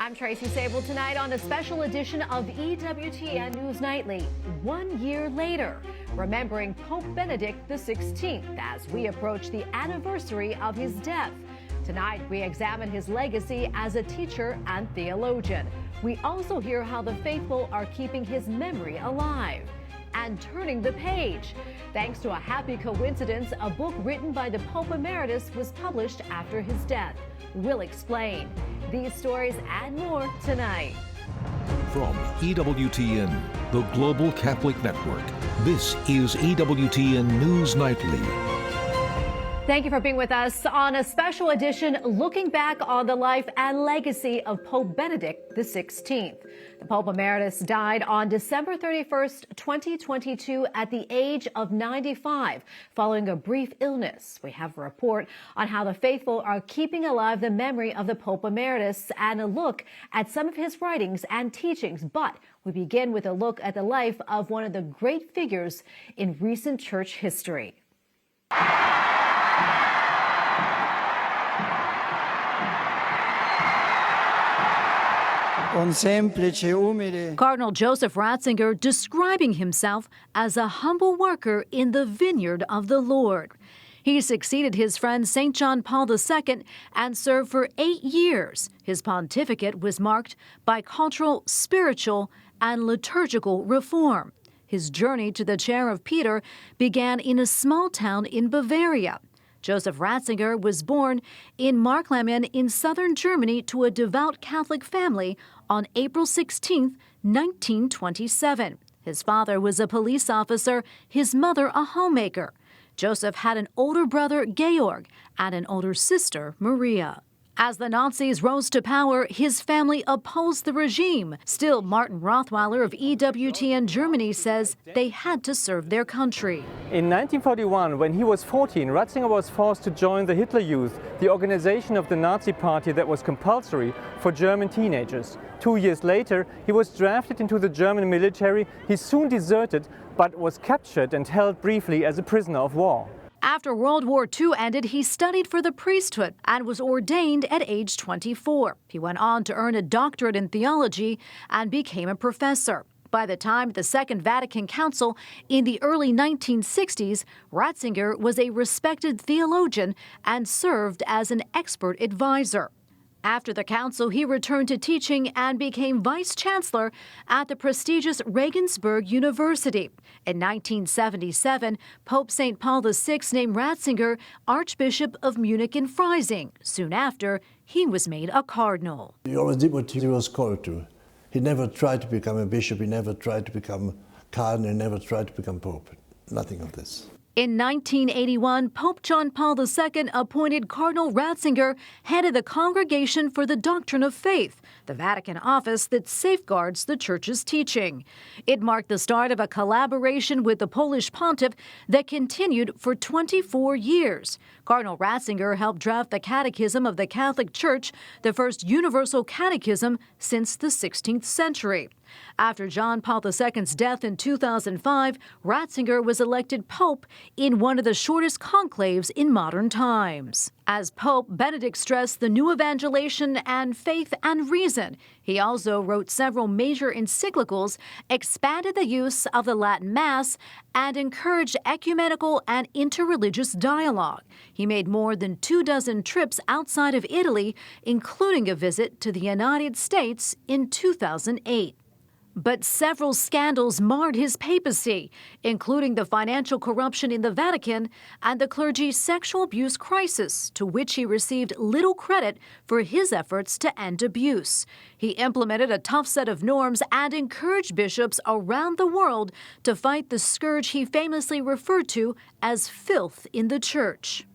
I'm Tracy Sable. Tonight on a special edition of EWTN News Nightly, 1 year later, remembering Pope Benedict XVI as we approach the anniversary of his death. Tonight, we examine his legacy as a teacher and theologian. We also hear how the faithful are keeping his memory alive and turning the page. Thanks to a happy coincidence, a book written by the Pope Emeritus was published after his death. We'll explain these stories and more tonight. From EWTN, the Global Catholic Network, this is EWTN News Nightly. Thank you for being with us on a special edition looking back on the life and legacy of Pope Benedict XVI. The Pope Emeritus died on December 31st, 2022 at the age of 95 following a brief illness. We have a report on how the faithful are keeping alive the memory of the Pope Emeritus and a look at some of his writings and teachings. But we begin with a look at the life of one of the great figures in recent church history. Cardinal Joseph Ratzinger describing himself as a humble worker in the vineyard of the Lord. He succeeded his friend St. John Paul II and served for 8 years. His pontificate was marked by cultural, spiritual, and liturgical reform. His journey to the chair of Peter began in a small town in Bavaria. Joseph Ratzinger was born in Marklemen in southern Germany to a devout Catholic family on April 16, 1927. His father was a police officer, his mother a homemaker. Joseph had an older brother, Georg, and an older sister, Maria. As the Nazis rose to power, his family opposed the regime. Still, Martin Rothweiler of EWTN Germany says they had to serve their country. In 1941, when he was 14, Ratzinger was forced to join the Hitler Youth, the organization of the Nazi Party that was compulsory for German teenagers. 2 years later, he was drafted into the German military. He soon deserted, but was captured and held briefly as a prisoner of war. After World War II ended, he studied for the priesthood and was ordained at age 24. He went on to earn a doctorate in theology and became a professor. By the time of the Second Vatican Council in the early 1960s, Ratzinger was a respected theologian and served as an expert advisor. After the council, he returned to teaching and became vice-chancellor at the prestigious Regensburg University. In 1977, Pope St. Paul VI named Ratzinger Archbishop of Munich and Freising. Soon after, he was made a cardinal. He always did what he was called to. He never tried to become a bishop, he never tried to become cardinal, he never tried to become pope. Nothing of this. In 1981, Pope John Paul II appointed Cardinal Ratzinger head of the Congregation for the Doctrine of Faith, the Vatican office that safeguards the Church's teaching. It marked the start of a collaboration with the Polish pontiff that continued for 24 years. Cardinal Ratzinger helped draft the Catechism of the Catholic Church, the first universal catechism since the 16th century. After John Paul II's death in 2005, Ratzinger was elected Pope in one of the shortest conclaves in modern times. As Pope, Benedict stressed the new evangelization and faith and reason. He also wrote several major encyclicals, expanded the use of the Latin Mass, and encouraged ecumenical and interreligious dialogue. He made more than 24 trips outside of Italy, including a visit to the United States in 2008. But several scandals marred his papacy, including the financial corruption in the Vatican and the clergy's sexual abuse crisis, to which he received little credit for his efforts to end abuse. He implemented a tough set of norms and encouraged bishops around the world to fight the scourge he famously referred to as filth in the church.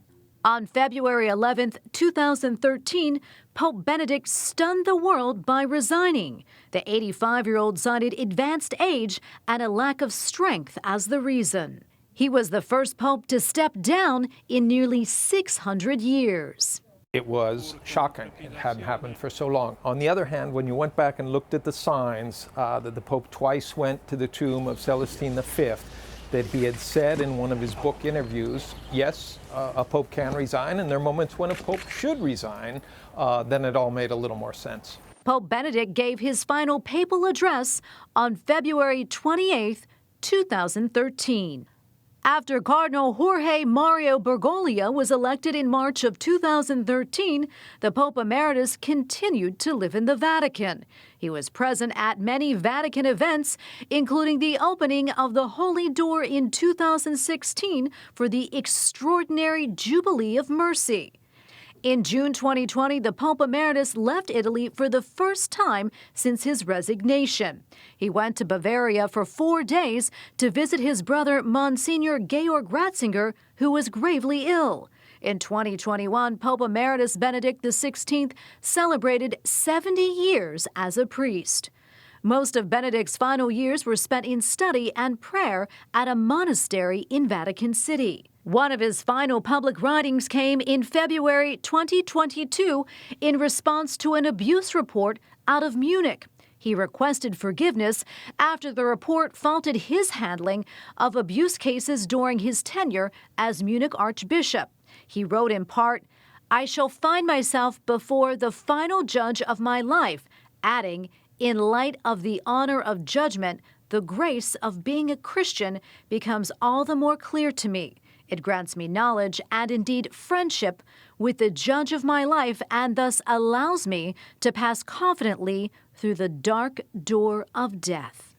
On February 11, 2013, Pope Benedict stunned the world by resigning. The 85-year-old cited advanced age and a lack of strength as the reason. He was the first pope to step down in nearly 600 years. It was shocking. It hadn't happened for so long. On the other hand, when you went back and looked at the signs that the Pope twice went to the tomb of Celestine V, that he had said in one of his book interviews, yes, a pope can resign, and there are moments when a pope should resign, then it all made a little more sense. Pope Benedict gave his final papal address on February 28, 2013. After Cardinal Jorge Mario Bergoglio was elected in March of 2013, the Pope Emeritus continued to live in the Vatican. He was present at many Vatican events, including the opening of the Holy Door in 2016 for the extraordinary Jubilee of Mercy. In June 2020, the Pope Emeritus left Italy for the first time since his resignation. He went to Bavaria for 4 days to visit his brother, Monsignor Georg Ratzinger, who was gravely ill. In 2021, Pope Emeritus Benedict XVI celebrated 70 years as a priest. Most of Benedict's final years were spent in study and prayer at a monastery in Vatican City. One of his final public writings came in February 2022 in response to an abuse report out of Munich. He requested forgiveness after the report faulted his handling of abuse cases during his tenure as Munich Archbishop. He wrote in part, "I shall find myself before the final judge of my life," adding, "In light of the honor of judgment, the grace of being a Christian becomes all the more clear to me. It grants me knowledge and indeed friendship with the judge of my life and thus allows me to pass confidently through the dark door of death."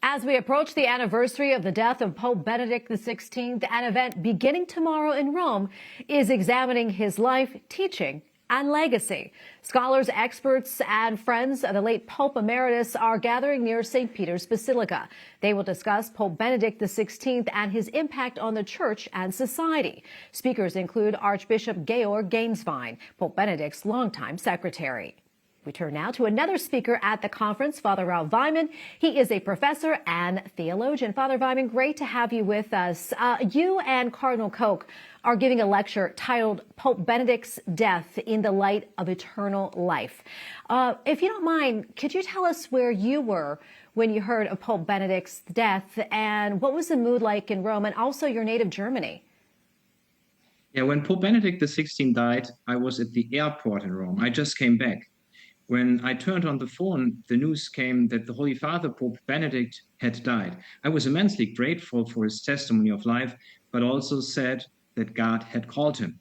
As we approach the anniversary of the death of Pope Benedict XVI, an event beginning tomorrow in Rome is examining his life, teaching, and legacy. Scholars, experts, and friends of the late Pope Emeritus are gathering near St. Peter's Basilica. They will discuss Pope Benedict XVI and his impact on the Church and society. Speakers include Archbishop Georg Gänswein, Pope Benedict's longtime secretary. We turn now to another speaker at the conference, Father Ralph Weimann. He is a professor and theologian. Father Weimann, great to have you with us. You and Cardinal Koch are giving a lecture titled Pope Benedict's Death in the Light of Eternal Life. If you don't mind, could you tell us where you were when you heard of Pope Benedict's death, and what was the mood like in Rome, and also your native Germany? Yeah, when Pope Benedict XVI died, I was at the airport in Rome. I just came back. When I turned on the phone, the news came that the Holy Father, Pope Benedict, had died. I was immensely grateful for his testimony of life, but also sad that God had called him.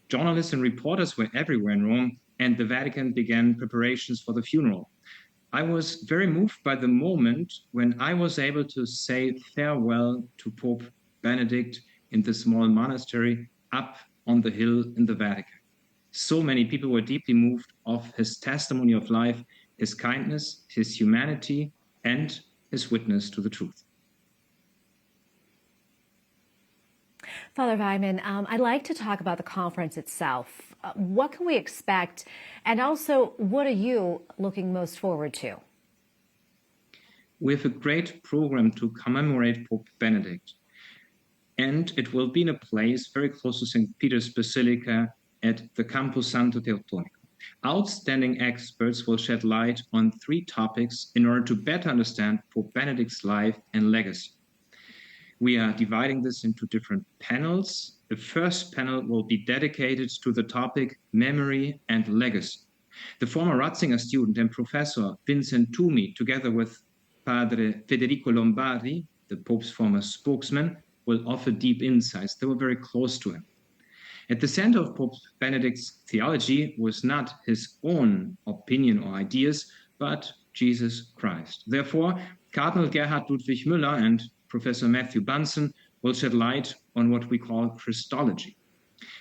Journalists and reporters were everywhere in Rome, and the Vatican began preparations for the funeral. I was very moved by the moment when I was able to say farewell to Pope Benedict in the small monastery up on the hill in the Vatican. So many people were deeply moved of his testimony of life, his kindness, his humanity, and his witness to the truth. Father Weimann, I'd like to talk about the conference itself. What can we expect? And also, what are you looking most forward to? We have a great program to commemorate Pope Benedict. And it will be in a place very close to St. Peter's Basilica at the Campo Santo Teotonico. Outstanding experts will shed light on 3 topics in order to better understand Pope Benedict's life and legacy. We are dividing this into different panels. The first panel will be dedicated to the topic memory and legacy. The former Ratzinger student and professor Vincent Toomey, together with Padre Federico Lombardi, the Pope's former spokesman, will offer deep insights. They were very close to him. At the center of Pope Benedict's theology was not his own opinion or ideas, but Jesus Christ. Therefore, Cardinal Gerhard Ludwig Müller and Professor Matthew Bunson will shed light on what we call Christology.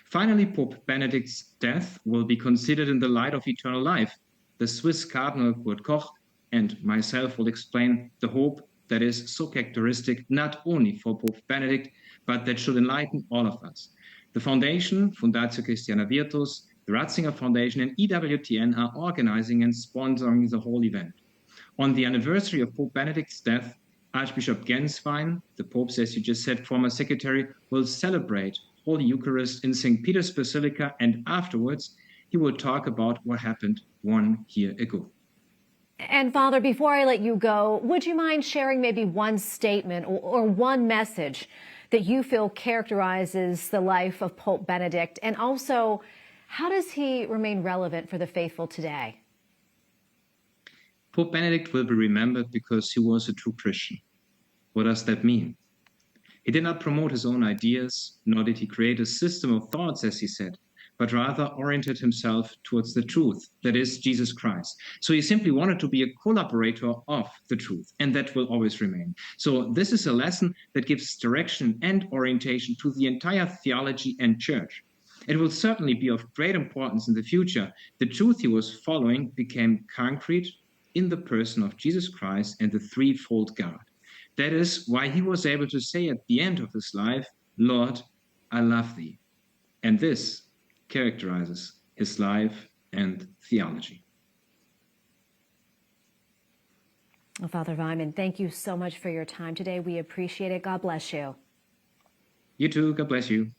Finally, Pope Benedict's death will be considered in the light of eternal life. The Swiss Cardinal Kurt Koch and myself will explain the hope that is so characteristic not only for Pope Benedict, but that should enlighten all of us. The Foundation, Fundatio Christiana Virtus, the Ratzinger Foundation, and EWTN are organizing and sponsoring the whole event. On the anniversary of Pope Benedict's death, Archbishop Gänswein, the Pope's, as you just said, former secretary, will celebrate Holy Eucharist in St. Peter's Basilica, and afterwards he will talk about what happened 1 year ago. And Father, before I let you go, would you mind sharing maybe one statement or one message that you feel characterizes the life of Pope Benedict? And also, how does he remain relevant for the faithful today? Pope Benedict will be remembered because he was a true Christian. What does that mean? He did not promote his own ideas, nor did he create a system of thoughts, as he said, but rather oriented himself towards the truth, that is, Jesus Christ. So he simply wanted to be a collaborator of the truth, and that will always remain. So this is a lesson that gives direction and orientation to the entire theology and church. It will certainly be of great importance in the future. The truth he was following became concrete in the person of Jesus Christ and the threefold God. That is why he was able to say at the end of his life, Lord, I love thee. And this characterizes his life and theology. Well, Father Weimann, thank you so much for your time today. We appreciate it. God bless you. You too. God bless you.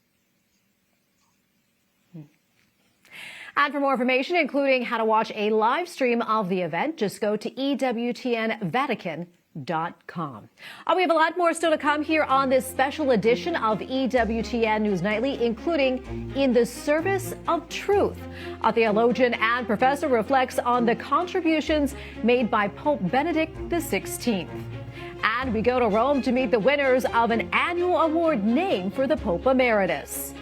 And for more information, including how to watch a live stream of the event, just go to EWTNVatican.com. We have a lot more still to come here on this special edition of EWTN News Nightly, including In the Service of Truth. A theologian and professor reflects on the contributions made by Pope Benedict XVI. And we go to Rome to meet the winners of an annual award named for the Pope Emeritus.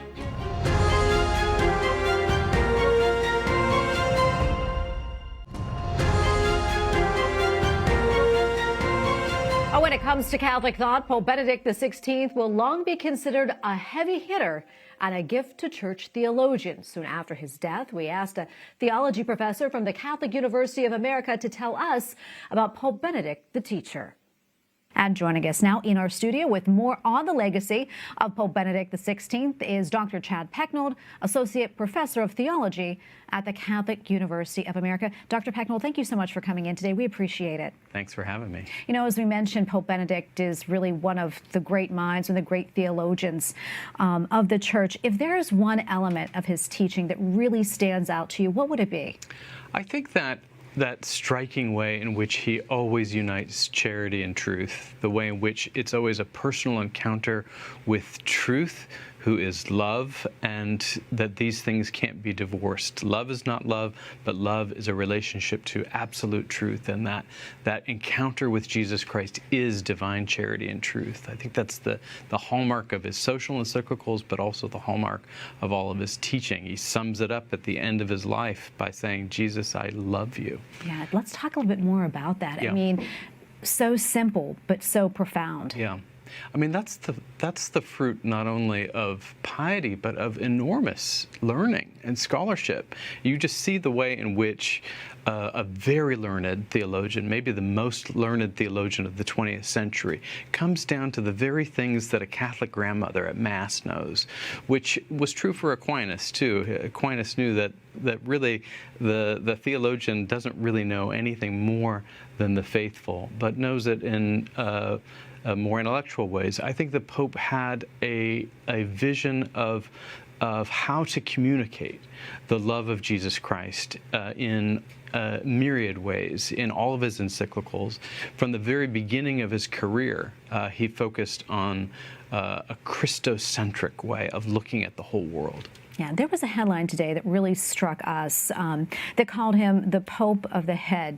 When it comes to Catholic thought, Pope Benedict XVI will long be considered a heavy hitter and a gift to church theologians. Soon after his death, we asked a theology professor from the Catholic University of America to tell us about Pope Benedict the teacher. And joining us now in our studio with more on the legacy of Pope Benedict XVI is Dr. Chad Pecknold, Associate Professor of Theology at the Catholic University of America. Dr. Pecknold, thank you so much for coming in today. We appreciate it. Thanks for having me. You know, as we mentioned, Pope Benedict is really one of the great minds and the great theologians of the Church. If there is one element of his teaching that really stands out to you, what would it be? I think that striking way in which he always unites charity and truth, the way in which it's always a personal encounter with truth, who is love, and that these things can't be divorced. Love is not love, but love is a relationship to absolute truth, and that encounter with Jesus Christ is divine charity and truth. I think that's the hallmark of his social encyclicals, but also the hallmark of all of his teaching. He sums it up at the end of his life by saying, Jesus, I love you. Yeah, let's talk a little bit more about that. Yeah. I mean, so simple, but so profound. Yeah. I mean, that's the fruit not only of piety, but of enormous learning and scholarship. You just see the way in which a very learned theologian, maybe the most learned theologian of the 20th century, comes down to the very things that a Catholic grandmother at Mass knows, which was true for Aquinas, too. Aquinas knew that really the theologian doesn't really know anything more than the faithful, but knows it in more intellectual ways. I think the Pope had a vision of how to communicate the love of Jesus Christ in myriad ways in all of his encyclicals. From the very beginning of his career, he focused on a Christocentric way of looking at the whole world. Yeah, there was a headline today that really struck us that called him the Pope of the head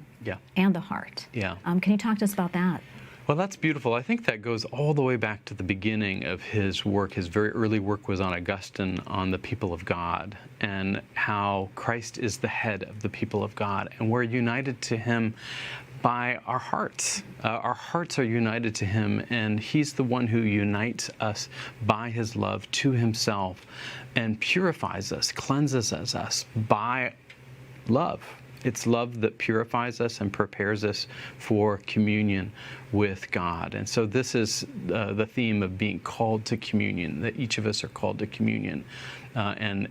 and the heart. Yeah. Can you talk to us about that? Well, that's beautiful. I think that goes all the way back to the beginning of his work. His very early work was on Augustine, on the people of God, and how Christ is the head of the people of God, and we're united to him by our hearts. Our hearts are united to him, and he's the one who unites us by his love to himself and purifies us, cleanses us by love. It's love that purifies us and prepares us for communion with God. And so this is the theme of being called to communion, that each of us are called to communion. And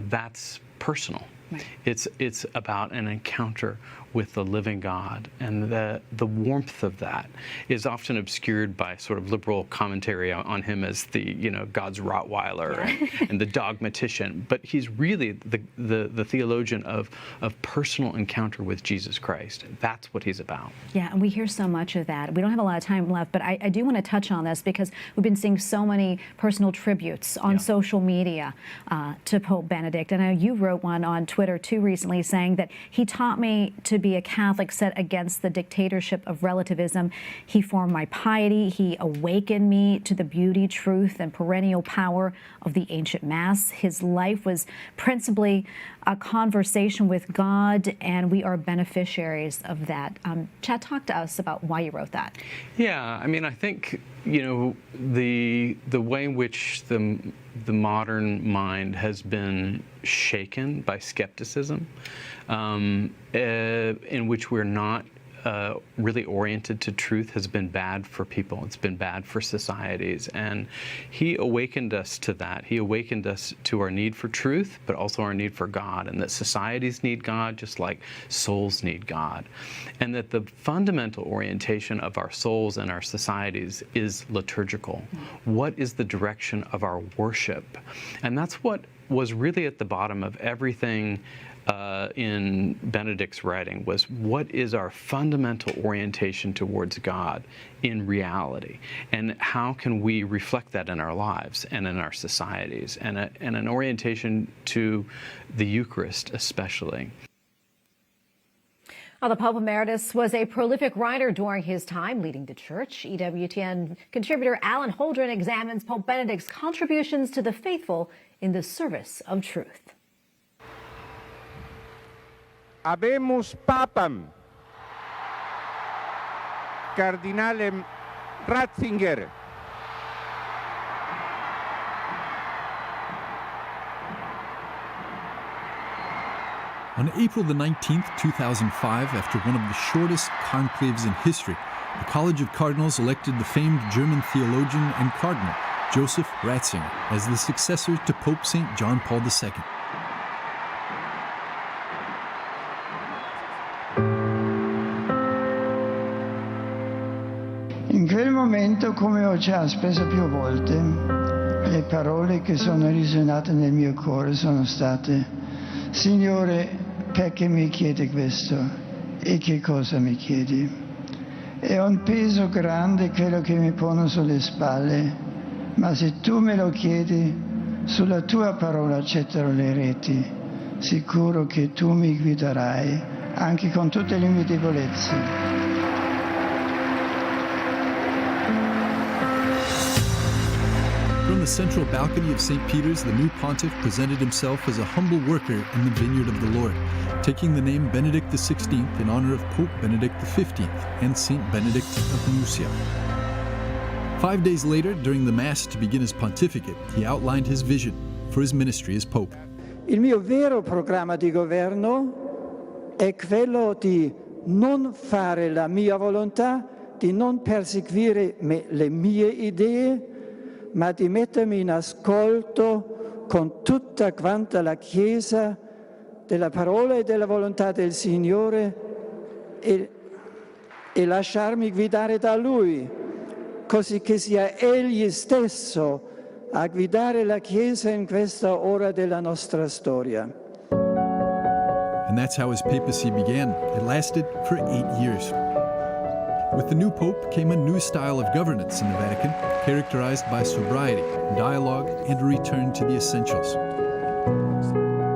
that's personal. Right. It's about an encounter with the living God, and the warmth of that is often obscured by sort of liberal commentary on him as the God's Rottweiler and the dogmatician. But he's really the theologian of personal encounter with Jesus Christ. That's what he's about. Yeah, and we hear so much of that. We don't have a lot of time left, but I do want to touch on this because we've been seeing so many personal tributes on social media to Pope Benedict. I know you wrote one on Twitter Twitter too recently, saying that he taught me to be a Catholic set against the dictatorship of relativism. He formed my piety. He awakened me to the beauty, truth, and perennial power of the ancient Mass. His life was principally a conversation with God, and we are beneficiaries of that. Chad, talk to us about why you wrote that. Yeah, I mean, I think, you know, the way in which the modern mind has been shaken by skepticism, in which we're not really oriented to truth, has been bad for people. It's been bad for societies. And he awakened us to that. He awakened us to our need for truth, but also our need for God, and that societies need God just like souls need God. And that the fundamental orientation of our souls and our societies is liturgical. What is the direction of our worship? And that's what was really at the bottom of everything in Benedict's writing, was what is our fundamental orientation towards God in reality, and how can we reflect that in our lives and in our societies, and an orientation to the Eucharist especially. Well, the Pope Emeritus was a prolific writer during his time leading the Church. EWTN contributor Alan Holdren examines Pope Benedict's contributions to the faithful in the service of truth. Habemus Papam, Cardinalem Ratzinger. On April the 19th, 2005, after one of the shortest conclaves in history, the College of Cardinals elected the famed German theologian and cardinal, Joseph Ratzinger, as the successor to Pope St. John Paul II. In quel momento, come ho già speso più volte, le parole che sono risuonate nel mio cuore sono state: Signore, perché mi chiedi questo? E che cosa mi chiedi? È un peso grande quello che mi pone sulle spalle, ma se tu me lo chiedi, sulla tua parola getterò le reti. Sicuro che tu mi guiderai, anche con tutte le mie debolezze. From the central balcony of St. Peter's, the new pontiff presented himself as a humble worker in the vineyard of the Lord, taking the name Benedict XVI in honor of Pope Benedict XV and St. Benedict of Nursia. 5 days later, during the Mass to begin his pontificate, he outlined his vision for his ministry as Pope. Il mio vero programma di governo è quello di non fare la mia volontà, di non perseguire le mie idee, ma di mettermi in ascolto con tutta quanta la Chiesa della parola e della volontà del Signore e lasciarmi guidare da Lui, così che sia Egli stesso a guidare la Chiesa in questa ora della nostra storia. And that's how his papacy began. It lasted for 8 years. With the new Pope came a new style of governance in the Vatican, characterized by sobriety, dialogue, and a return to the essentials.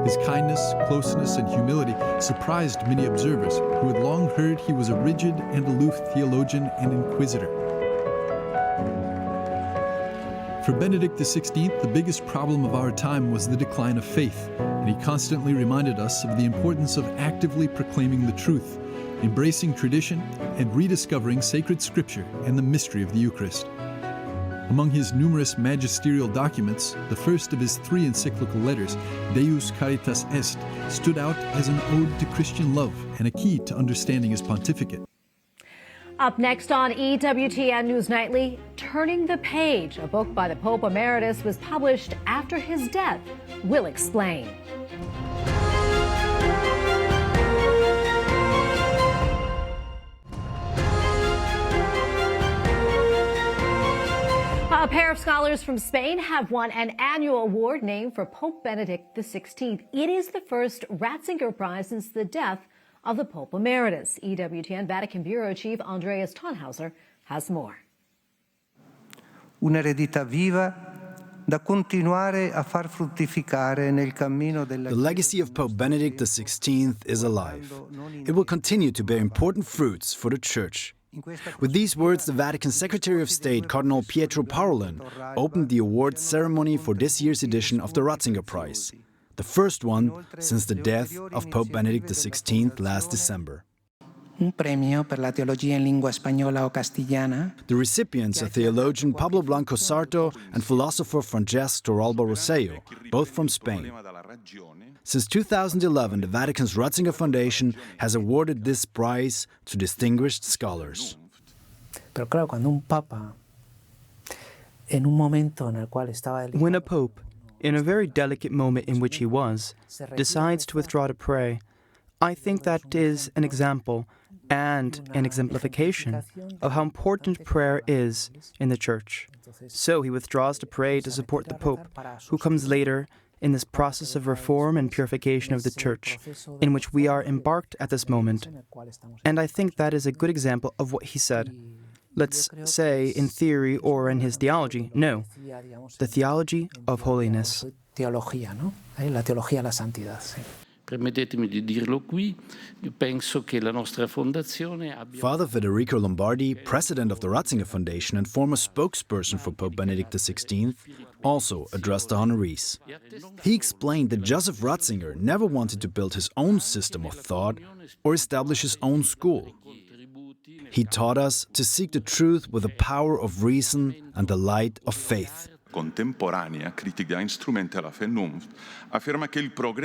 His kindness, closeness, and humility surprised many observers who had long heard he was a rigid and aloof theologian and inquisitor. For Benedict XVI, the biggest problem of our time was the decline of faith, and he constantly reminded us of the importance of actively proclaiming the truth, embracing tradition, and rediscovering sacred scripture and the mystery of the Eucharist. Among his numerous magisterial documents, the first of his 3 encyclical letters, Deus Caritas Est, stood out as an ode to Christian love and a key to understanding his pontificate. Up next on EWTN News Nightly, Turning the Page, a book by the Pope Emeritus was published after his death. We'll explain. A pair of scholars from Spain have won an annual award named for Pope Benedict XVI. It is the first Ratzinger Prize since the death of the Pope Emeritus. EWTN Vatican Bureau Chief Andreas Tonhauser has more. Un'eredità viva da continuare a far fruttificare nel cammino della The legacy of Pope Benedict XVI is alive. It will continue to bear important fruits for the Church. With these words, the Vatican Secretary of State, Cardinal Pietro Parolin, opened the awards ceremony for this year's edition of the Ratzinger Prize, the first one since the death of Pope Benedict XVI last December. Un premio per la teología en lingua española o castellana. The recipients are theologian Pablo Blanco Sarto and philosopher Francesc Torralba Rosselló, both from Spain. Since 2011, the Vatican's Ratzinger Foundation has awarded this prize to distinguished scholars. Pero claro, cuando un papa, en un momento en el cual estaba delicado, when a pope, in a very delicate moment in which he was, decides to withdraw to pray, I think that is an example and an exemplification of how important prayer is in the Church. So he withdraws to pray to support the Pope, who comes later in this process of reform and purification of the Church, in which we are embarked at this moment. And I think that is a good example of what he said. Let's say in theory or in his theology. No, the theology of holiness. Teología, ¿no? La teología de la santidad, sí. Permettetemi di dirlo qui, penso che la nostra fondazione abbia... Father Federico Lombardi, president of the Ratzinger Foundation and former spokesperson for Pope Benedict XVI, also addressed the honorees. He explained that Joseph Ratzinger never wanted to build his own system of thought or establish his own school. He taught us to seek the truth with the power of reason and the light of faith.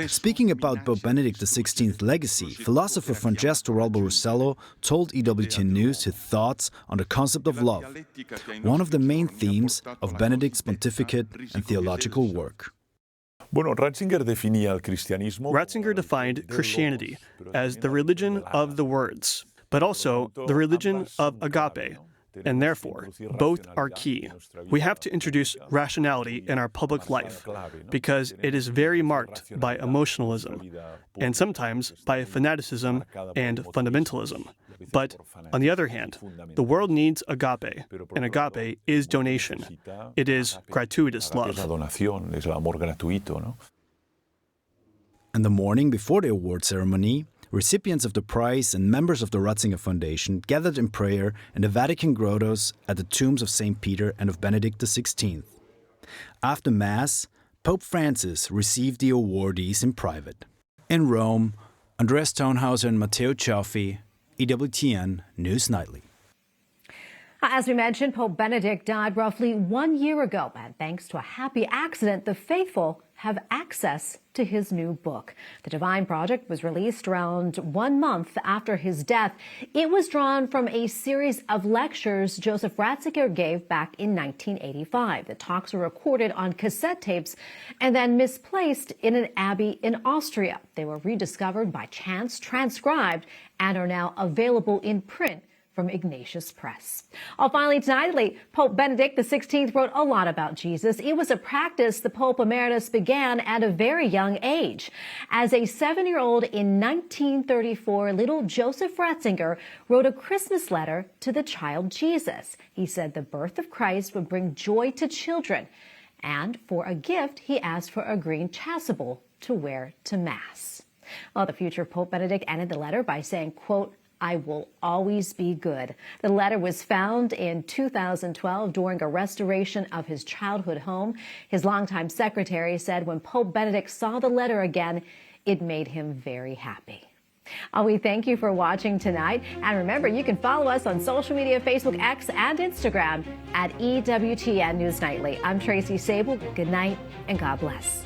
Speaking about Pope Benedict XVI's legacy, philosopher Francesc Torralba Rosselló told EWTN News his thoughts on the concept of love, one of the main themes of Benedict's pontificate and theological work. Ratzinger defined Christianity as the religion of the words, but also the religion of agape. And therefore, both are key. We have to introduce rationality in our public life because it is very marked by emotionalism and sometimes by fanaticism and fundamentalism. But on the other hand, the world needs agape, and agape is donation. It is gratuitous love. And the morning before the award ceremony, recipients of the prize and members of the Ratzinger Foundation gathered in prayer in the Vatican grottos at the tombs of St. Peter and of Benedict XVI. After Mass, Pope Francis received the awardees in private. In Rome, Andreas Tonhauser and Matteo Cioffi, EWTN News Nightly. As we mentioned, Pope Benedict died roughly 1 year ago, and thanks to a happy accident, the faithful have access to his new book. The Divine Project was released around 1 month after his death. It was drawn from a series of lectures Joseph Ratzinger gave back in 1985. The talks were recorded on cassette tapes and then misplaced in an abbey in Austria. They were rediscovered by chance, transcribed, and are now available in print from Ignatius Press. Finally, tonight, Pope Benedict XVI wrote a lot about Jesus. It was a practice the Pope Emeritus began at a very young age. As a 7-year-old in 1934, little Joseph Ratzinger wrote a Christmas letter to the child Jesus. He said the birth of Christ would bring joy to children. And for a gift, he asked for a green chasuble to wear to Mass. Well, the future Pope Benedict ended the letter by saying, quote, "I will always be good." The letter was found in 2012 during a restoration of his childhood home. His longtime secretary said when Pope Benedict saw the letter again, it made him very happy. We thank you for watching tonight. And remember, you can follow us on social media, Facebook, X, and Instagram at EWTN News Nightly. I'm Tracy Sable. Good night and God bless.